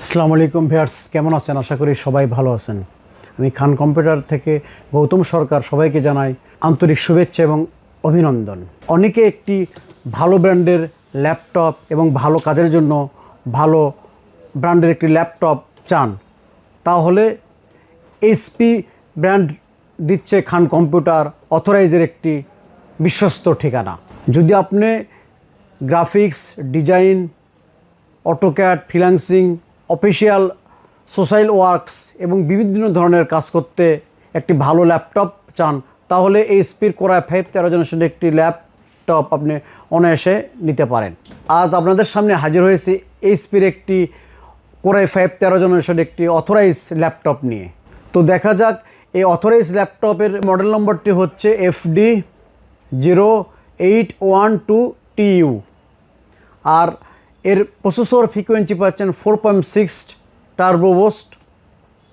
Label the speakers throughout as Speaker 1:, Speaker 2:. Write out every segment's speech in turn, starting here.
Speaker 1: আসসালামু আলাইকুম ভিউয়ার্স, কেমন আছেন? আশা করি সবাই ভালো আছেন। আমি খান কম্পিউটার থেকে গৌতম সরকার সবাইকে জানাই আন্তরিক শুভেচ্ছা এবং অভিনন্দন। অনেকে একটি ভালো ব্র্যান্ডের ল্যাপটপ এবং ভালো কাজের জন্য ভালো ব্র্যান্ডের একটি ল্যাপটপ চান, তাহলে এইচপি ব্র্যান্ড দিচ্ছে খান কম্পিউটার অথরাইজের একটি বিশ্বস্ত ঠিকানা। যদি আপনি graphics design, AutoCAD, freelancing, official social works এবং বিভিন্ন ধরনের কাজ করতে একটি ভালো ল্যাপটপ চান, তাহলে এইচপির কোরাই 5 13 জেনারেশনের একটি ল্যাপটপ আপনি অনায়াসে নিতে পারেন। আজ আপনাদের সামনে হাজির হয়েছি এইচপির একটি কোরাই 5 13 জেনারেশনের একটি অথরাইজ ল্যাপটপ নিয়ে। তো দেখা যাক এই অথরাইজ ল্যাপটপের মডেল নম্বরটি হচ্ছে FD0812TU, আর এর প্রসেসর ফ্রিকোয়েন্সি পাচ্ছেন 4.6 টার্বো বুস্ট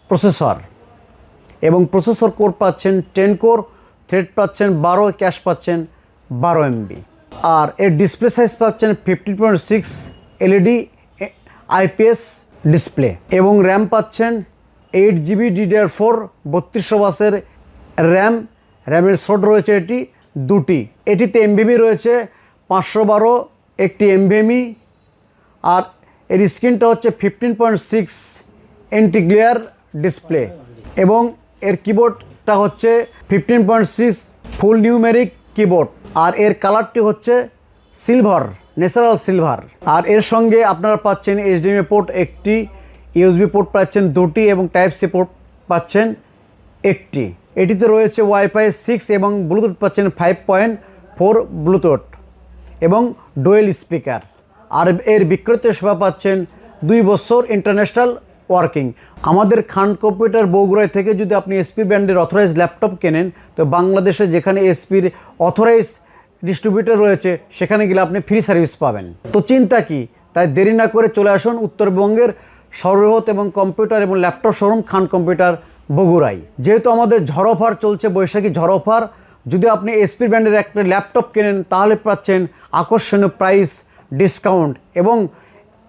Speaker 1: প্রসেসর এবং প্রসেসর কোর পাচ্ছেন 10 কোর, থ্রেড পাচ্ছেন 12, ক্যাশ পাচ্ছেন 12 MB, আর এর ডিসপ্লে সাইজ পাচ্ছেন 15.6 LED IPS ডিসপ্লে এবং র্যাম পাচ্ছেন 8GB DDR4 3200 বাসের র্যামের স্লট রয়েছে এটি দুটি। এটিতে এমভিএমি রয়েছে 512 একটি এমভিএমি, আর এর স্ক্রিনটা হচ্ছে 15.6 এন্টি গ্লেয়ার ডিসপ্লে এবং এর কিবোর্ডটা হচ্ছে 15.6 ফুল নিউমেরিক কিবোর্ড, আর এর কালারটি হচ্ছে সিলভার, ন্যাচারাল সিলভার। আর এর সঙ্গে আপনারা পাচ্ছেন HDMI পোর্ট একটি, USB পোর্ট পাচ্ছেন দুটি এবং টাইপ সি পোর্ট পাচ্ছেন একটি। এটিতে রয়েছে ওয়াইফাই 6 এবং ব্লুটুথ পাচ্ছেন 5.4 ব্লুটুথ এবং ডুয়েল স্পিকার। আর এর বিক্রয় সেবা পাচ্ছেন 2 বছর ইন্টারন্যাশনাল ওয়ার্কিং। আমাদের খান কম্পিউটার বগুড়ায় থেকে যদি আপনি এসপি ব্র্যান্ডের অথরাইজ ল্যাপটপ কেনেন, তো বাংলাদেশে যেখানে এসপির অথরাইজ ডিস্ট্রিবিউটর রয়েছে সেখানে গেলে আপনি ফ্রি সার্ভিস পাবেন। তো চিন্তা কি, তাই দেরি না করে চলে আসুন উত্তরবঙ্গের সর্ববৃহৎ এবং কম্পিউটার এবং ল্যাপটপ শোরুম খান কম্পিউটার বগুড়ায়। যেহেতু আমাদের ঝড় অফার চলছে, বৈশাখী ঝড় অফার, যদি আপনি এসপি ব্র্যান্ডের একটা ল্যাপটপ কেনেন তাহলে পাচ্ছেন আকর্ষণীয় প্রাইস ডিসকাউন্ট এবং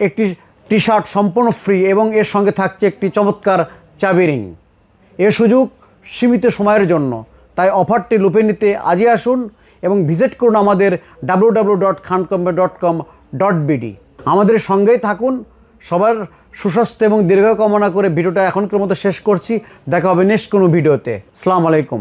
Speaker 1: একটি টি শার্ট সম্পূর্ণ ফ্রি এবং এর সঙ্গে থাকছে একটি চমৎকার চাবি রিং। এর সুযোগ সীমিত সময়ের জন্য, তাই অফারটি লুপে নিতে আজই আসুন এবং ভিজিট করুন আমাদের www.khancomputer.com.bd। আমাদের সঙ্গেই থাকুন। সবার সুস্বাস্থ্য এবং দীর্ঘ কামনা করে ভিডিওটা এখনকার মতো শেষ করছি। দেখা হবে নেক্সট কোনো ভিডিওতে। আসসালামু আলাইকুম।